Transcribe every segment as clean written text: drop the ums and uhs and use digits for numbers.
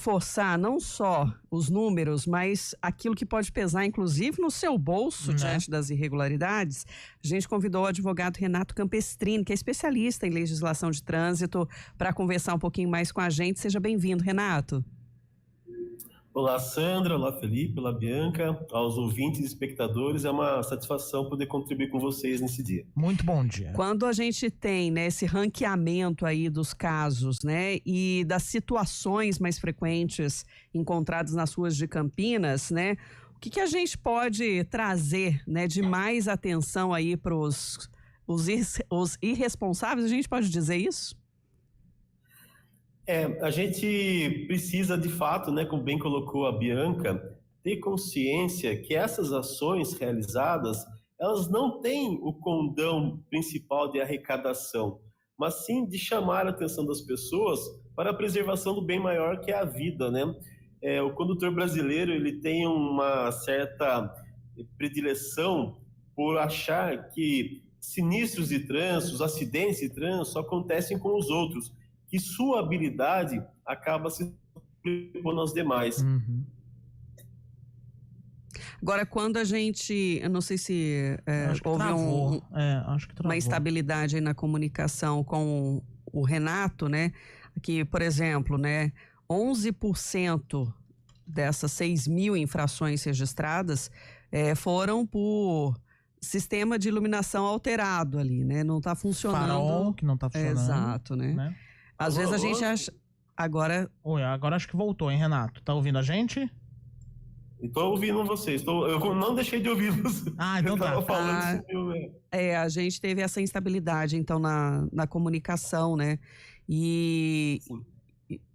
forçar não só os números, mas aquilo que pode pesar, inclusive, no seu bolso diante das irregularidades. A gente convidou o advogado Renato Campestrini, que é especialista em legislação de trânsito, para conversar um pouquinho mais com a gente. Seja bem-vindo, Renato. Olá, Sandra, olá, Felipe, olá, Bianca, aos ouvintes e espectadores, é uma satisfação poder contribuir com vocês nesse dia. Muito bom dia. Quando a gente tem, né, esse ranqueamento aí dos casos, né, e das situações mais frequentes encontradas nas ruas de Campinas, né, o que a gente pode trazer, né, de mais atenção aí para os irresponsáveis, a gente pode dizer isso? A gente precisa, de fato, né, como bem colocou a Bianca, ter consciência que essas ações realizadas, elas não têm o condão principal de arrecadação, mas sim de chamar a atenção das pessoas para a preservação do bem maior que é a vida, né? O condutor brasileiro, ele tem uma certa predileção por achar que sinistros de trânsito, acidentes de trânsito só acontecem com os outros, que sua habilidade acaba se sobrepondo aos demais. Uhum. Agora, quando a gente, eu não sei se houve uma instabilidade aí na comunicação com o Renato, né, que, por exemplo, né, 11% dessas 6.000 infrações registradas foram por sistema de iluminação alterado ali, né, não está funcionando. Farol que não está funcionando. Exato, né? Às vezes a gente acha... Agora acho que voltou, hein, Renato? Tá ouvindo a gente? Estou ouvindo vocês. Eu não deixei de ouvi-los. Então tá. A gente teve essa instabilidade, então, na comunicação, né? E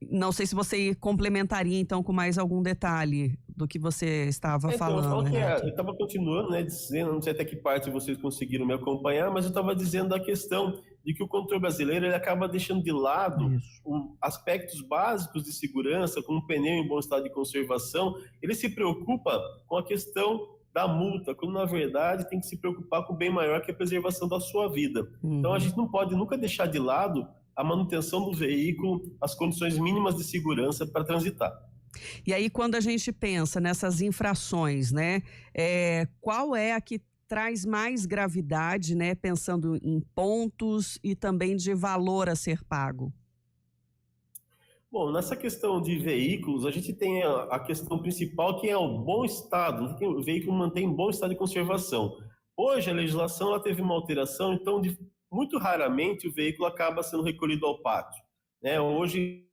não sei se você complementaria, então, com mais algum detalhe do que você estava falando. Eu estava continuando, né, dizendo, não sei até que parte vocês conseguiram me acompanhar, mas eu estava dizendo da questão de que o condutor brasileiro ele acaba deixando de lado aspectos básicos de segurança, como um pneu em bom estado de conservação. Ele se preocupa com a questão da multa, quando na verdade tem que se preocupar com o bem maior que é a preservação da sua vida. Então a gente não pode nunca deixar de lado a manutenção do veículo, as condições mínimas de segurança para transitar. E aí, quando a gente pensa nessas infrações, né, qual é a que traz mais gravidade, né, pensando em pontos e também de valor a ser pago? Bom, nessa questão de veículos, a gente tem a questão principal, que é o bom estado, que o veículo mantém bom estado de conservação. Hoje, a legislação ela teve uma alteração, então, muito raramente o veículo acaba sendo recolhido ao pátio, né? Hoje,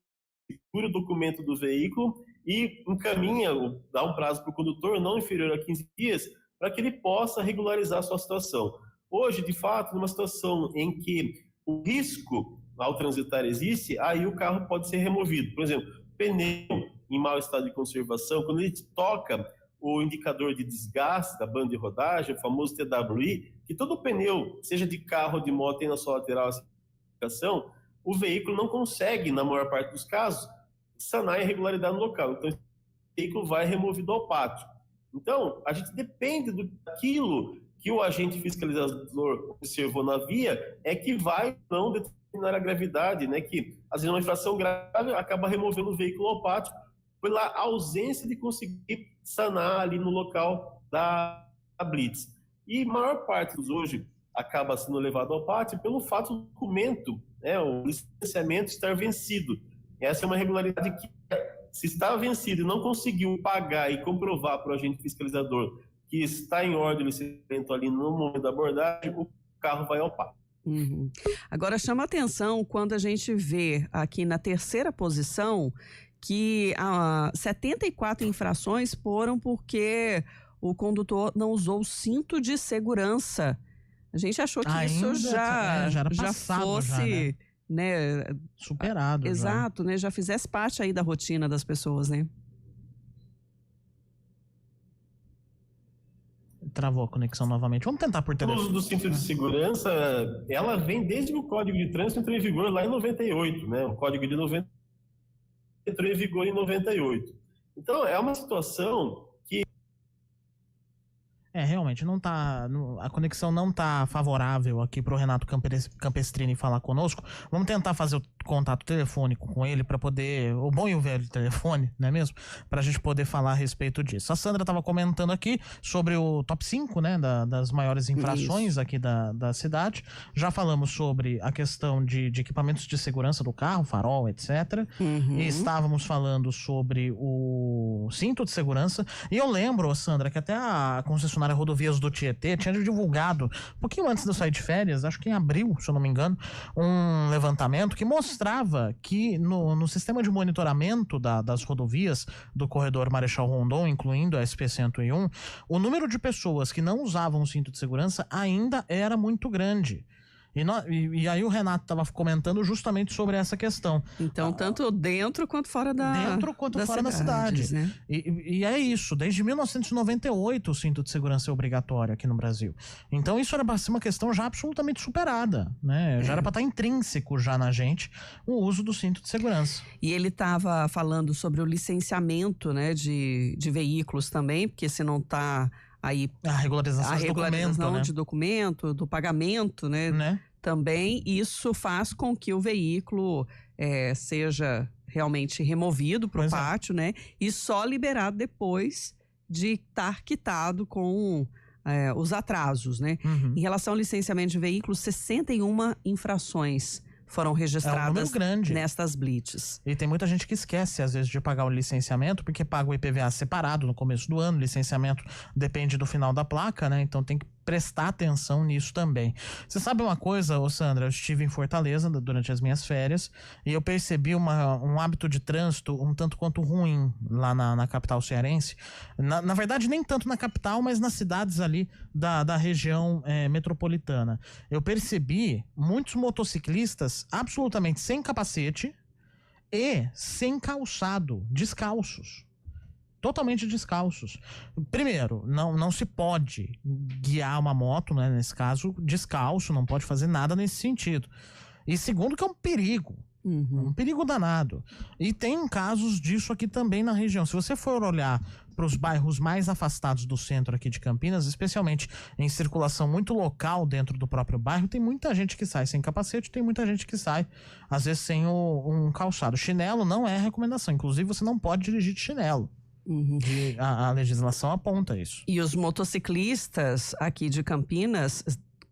segura o documento do veículo e encaminha, dá um prazo para o condutor não inferior a 15 dias para que ele possa regularizar a sua situação. Hoje, de fato, numa situação em que o risco ao transitar existe, aí o carro pode ser removido. Por exemplo, pneu em mau estado de conservação, quando ele toca o indicador de desgaste da banda de rodagem, o famoso TWI, que todo pneu, seja de carro ou de moto, tem na sua lateral essa indicação, o veículo não consegue, na maior parte dos casos, sanar a irregularidade no local. Então, o veículo vai removido ao pátio. Então, a gente depende daquilo que o agente fiscalizador observou na via, é que vai não determinar a gravidade, né? Que, às vezes, uma infração grave acaba removendo o veículo ao pátio pela ausência de conseguir sanar ali no local da blitz. E a maior parte dos hoje acaba sendo levado ao pátio pelo fato do documento, né, o licenciamento estar vencido. Essa é uma irregularidade que, se está vencido e não conseguiu pagar e comprovar para o agente fiscalizador que está em ordem o licenciamento ali no momento da abordagem, o carro vai ao pátio. Uhum. Agora chama atenção quando a gente vê aqui na terceira posição que 74 infrações foram porque o condutor não usou o cinto de segurança. A gente achou que isso já fosse, né, superado. Exato, né, já fizesse parte aí da rotina das pessoas, né? Travou a conexão novamente. Vamos tentar por telefone. O uso do cinto de segurança, ela vem desde que o Código de Trânsito entrou em vigor lá em 98, né? O Código de 90 entrou em vigor em 98. Então, é uma situação que... Realmente não tá. A conexão não tá favorável aqui pro Renato Campestrini falar conosco. Vamos tentar fazer o contato telefônico com ele para poder. O bom e o velho telefone, não é mesmo? Pra gente poder falar a respeito disso. A Sandra tava comentando aqui sobre o top 5, né? Das maiores infrações aqui da cidade. Já falamos sobre a questão de equipamentos de segurança do carro, farol, etc. E estávamos falando sobre o cinto de segurança. E eu lembro, Sandra, que até a concessionária Rodovias do Tietê tinha divulgado, um pouquinho antes de eu sair de férias, acho que em abril, se eu não me engano, um levantamento que mostrava que no sistema de monitoramento das rodovias do corredor Marechal Rondon, incluindo a SP-101, o número de pessoas que não usavam o cinto de segurança ainda era muito grande. E aí o Renato estava comentando justamente sobre essa questão. Então, tanto dentro quanto fora da cidade. Né? E é isso, desde 1998 o cinto de segurança é obrigatório aqui no Brasil. Então isso era para ser uma questão já absolutamente superada, né? Já era para estar intrínseco já na gente o uso do cinto de segurança. E ele estava falando sobre o licenciamento, né, de veículos também, porque se não está... Aí, a regularização de documento, do pagamento, né? Também isso faz com que o veículo seja realmente removido para o pátio, né? E só liberado depois de estar quitado com os atrasos, né? Em relação ao licenciamento de veículos, 61 infrações foram registradas nestas blitz. E tem muita gente que esquece, às vezes, de pagar o licenciamento, porque paga o IPVA separado no começo do ano, o licenciamento depende do final da placa, né? Então tem que prestar atenção nisso também. Você sabe uma coisa, ô Sandra? Eu estive em Fortaleza durante as minhas férias e eu percebi um hábito de trânsito um tanto quanto ruim lá na capital cearense. Na verdade, nem tanto na capital, mas nas cidades ali da região metropolitana. Eu percebi muitos motociclistas absolutamente sem capacete e sem calçado, descalços. Totalmente descalços. Primeiro, não se pode guiar uma moto, né, nesse caso, descalço, não pode fazer nada nesse sentido. E segundo, que é um perigo. Um perigo danado. E tem casos disso aqui também na região. Se você for olhar para os bairros mais afastados do centro aqui de Campinas, especialmente em circulação muito local dentro do próprio bairro, tem muita gente que sai sem capacete, tem muita gente que sai, às vezes, sem um calçado. Chinelo não é recomendação. Inclusive, você não pode dirigir de chinelo. A legislação aponta isso. E os motociclistas aqui de Campinas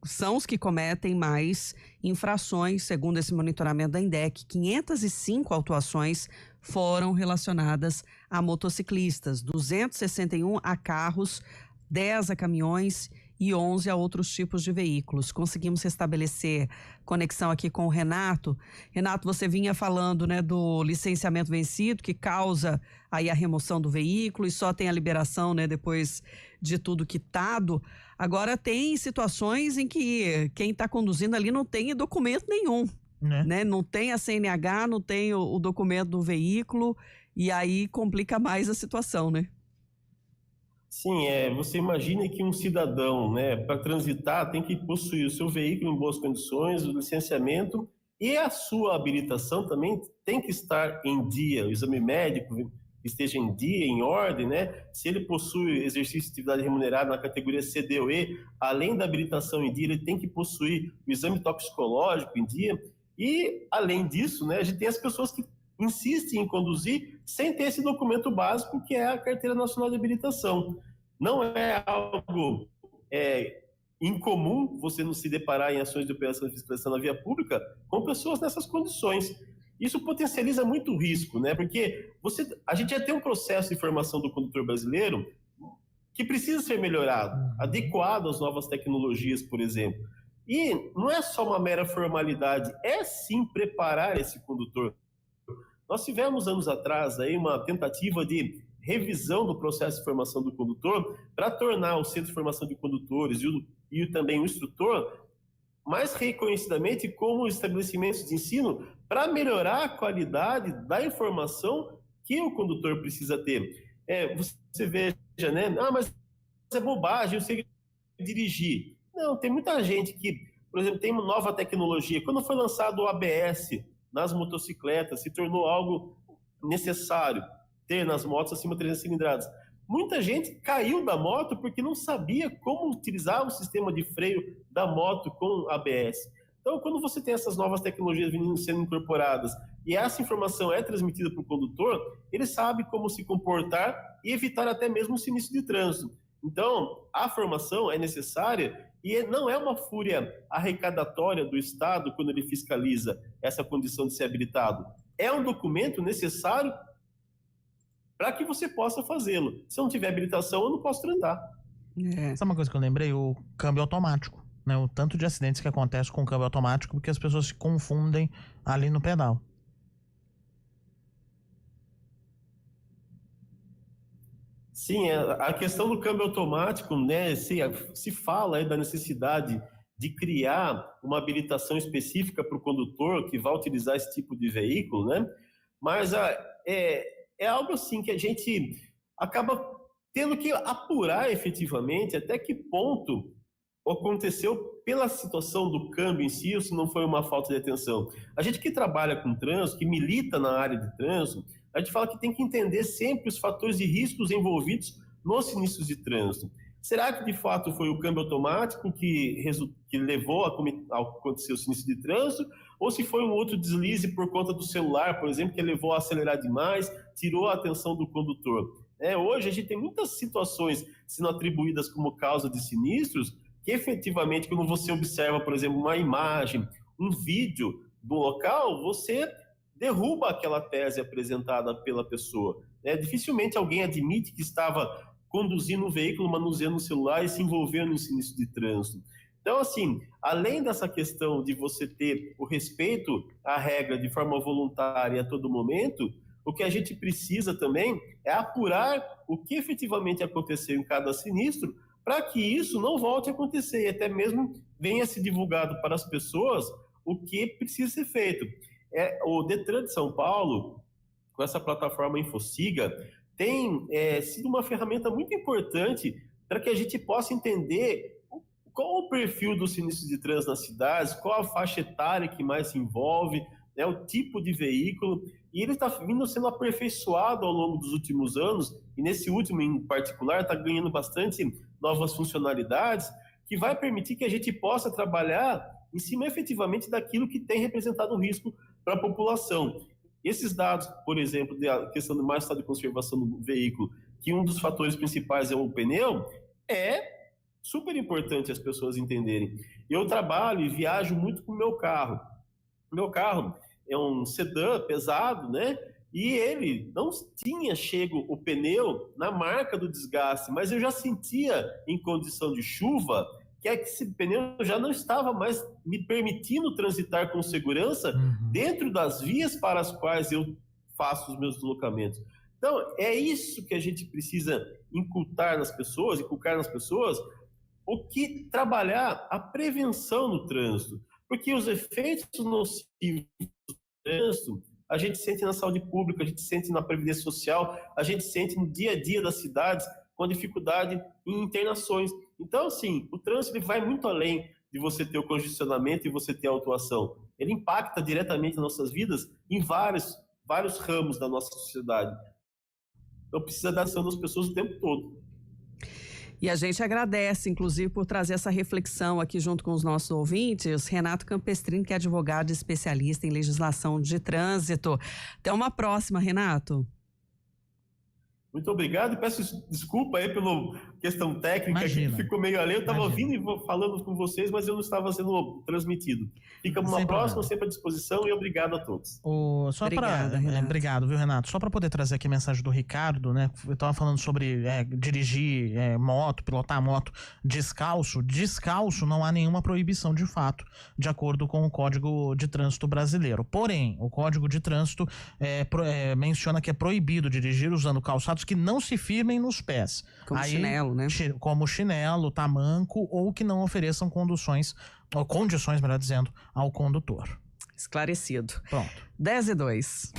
são os que cometem mais infrações, segundo esse monitoramento da INDEC. 505 autuações foram relacionadas a motociclistas, 261 a carros, 10 a caminhões e 11 a outros tipos de veículos. Conseguimos restabelecer conexão aqui com o Renato. Renato, você vinha falando, né, do licenciamento vencido, que causa aí a remoção do veículo e só tem a liberação, né, depois de tudo quitado. Agora tem situações em que quem está conduzindo ali não tem documento nenhum, né? Não tem a CNH, não tem o documento do veículo e aí complica mais a situação, né? Sim, você imagina que um cidadão, né, para transitar, tem que possuir o seu veículo em boas condições, o licenciamento e a sua habilitação também tem que estar em dia, o exame médico esteja em dia, em ordem, né? Se ele possui exercício de atividade remunerada na categoria C, D ou E, além da habilitação em dia, ele tem que possuir o exame toxicológico em dia e, além disso, né, a gente tem as pessoas que insistem em conduzir sem ter esse documento básico que é a Carteira Nacional de Habilitação. Não é algo incomum você não se deparar em ações de operação de fiscalização na via pública com pessoas nessas condições. Isso potencializa muito o risco, né? Porque a gente já tem um processo de formação do condutor brasileiro que precisa ser melhorado, adequado às novas tecnologias, por exemplo. E não é só uma mera formalidade, é sim preparar esse condutor. Nós tivemos anos atrás aí uma tentativa de revisão do processo de formação do condutor para tornar o Centro de Formação de Condutores e também o instrutor mais reconhecidamente como estabelecimentos de ensino para melhorar a qualidade da informação que o condutor precisa ter. Você veja, né? Mas é bobagem, eu sei dirigir. Não, tem muita gente que, por exemplo, tem uma nova tecnologia. Quando foi lançado o ABS nas motocicletas, se tornou algo necessário ter nas motos acima de 300 cilindradas. muita gente caiu da moto porque não sabia como utilizar o sistema de freio da moto com ABS. Então, quando você tem essas novas tecnologias sendo incorporadas e essa informação é transmitida para o condutor, ele sabe como se comportar e evitar até mesmo o sinistro de trânsito. Então, a formação é necessária e não é uma fúria arrecadatória do Estado quando ele fiscaliza essa condição de ser habilitado. É um documento necessário para que você possa fazê-lo. Se eu não tiver habilitação, eu não posso transitar. Sabe uma coisa que eu lembrei? O câmbio automático. Né? O tanto de acidentes que acontece com o câmbio automático porque as pessoas se confundem ali no pedal. Sim, a questão do câmbio automático, né, se fala aí da necessidade de criar uma habilitação específica para o condutor que vai utilizar esse tipo de veículo, né? Mas é algo assim que a gente acaba tendo que apurar efetivamente até que ponto aconteceu pela situação do câmbio em si ou se não foi uma falta de atenção. A gente que trabalha com trânsito, que milita na área de trânsito, a gente fala que tem que entender sempre os fatores de riscos envolvidos nos sinistros de trânsito. Será que de fato foi o câmbio automático que levou a acontecer o sinistro de trânsito? Ou se foi um outro deslize por conta do celular, por exemplo, que levou a acelerar demais, tirou a atenção do condutor? Hoje a gente tem muitas situações sendo atribuídas como causa de sinistros que efetivamente, quando você observa, por exemplo, uma imagem, um vídeo do local, você derruba aquela tese apresentada pela pessoa. Dificilmente alguém admite que estava conduzindo um veículo, manuseando o celular e se envolvendo em sinistro de trânsito. Então, assim, além dessa questão de você ter o respeito à regra de forma voluntária a todo momento, o que a gente precisa também é apurar o que efetivamente aconteceu em cada sinistro para que isso não volte a acontecer e até mesmo venha ser divulgado para as pessoas o que precisa ser feito. O Detran de São Paulo, com essa plataforma InfoSiga, tem sido uma ferramenta muito importante para que a gente possa entender qual o perfil do sinistro de trânsito nas cidades, qual a faixa etária que mais se envolve, o tipo de veículo, e ele está vindo sendo aperfeiçoado ao longo dos últimos anos, e nesse último em particular está ganhando bastante novas funcionalidades, que vai permitir que a gente possa trabalhar em cima efetivamente daquilo que tem representado risco para a população. Esses dados, por exemplo, da questão do mau estado de conservação do veículo, que um dos fatores principais é o pneu, é super importante as pessoas entenderem. Eu trabalho e viajo muito com o meu carro. Meu carro é um sedã pesado, né? E ele não tinha chego o pneu na marca do desgaste, mas eu já sentia em condição de chuva que esse pneu já não estava mais me permitindo transitar com segurança dentro das vias para as quais eu faço os meus deslocamentos. Então, é isso que a gente precisa inculcar nas pessoas, o que trabalhar a prevenção no trânsito, porque os efeitos nocivos do trânsito a gente sente na saúde pública, a gente sente na previdência social, a gente sente no dia a dia das cidades com dificuldade em internações. Então, assim, o trânsito ele vai muito além de você ter o congestionamento e você ter a autuação. Ele impacta diretamente nas nossas vidas em vários ramos da nossa sociedade. Então, precisa da ação das pessoas o tempo todo. E a gente agradece, inclusive, por trazer essa reflexão aqui junto com os nossos ouvintes. Renato Campestrini, que é advogado e especialista em legislação de trânsito. Até uma próxima, Renato. Muito obrigado e peço desculpa aí pela questão técnica aqui, que ficou meio alheio. Eu estava ouvindo e falando com vocês, mas eu não estava sendo transmitido. Fica uma próxima, sempre à disposição e obrigado a todos. Obrigado, viu, Renato? Só para poder trazer aqui a mensagem do Ricardo, né? Eu estava falando sobre dirigir moto, pilotar moto descalço. Descalço não há nenhuma proibição de fato, de acordo com o Código de Trânsito Brasileiro. Porém, o Código de Trânsito menciona que é proibido dirigir usando calçados que não se firmem nos pés. Como chinelo, né? Como chinelo, tamanco, ou que não ofereçam condições, melhor dizendo, ao condutor. Esclarecido. Pronto. 10:02.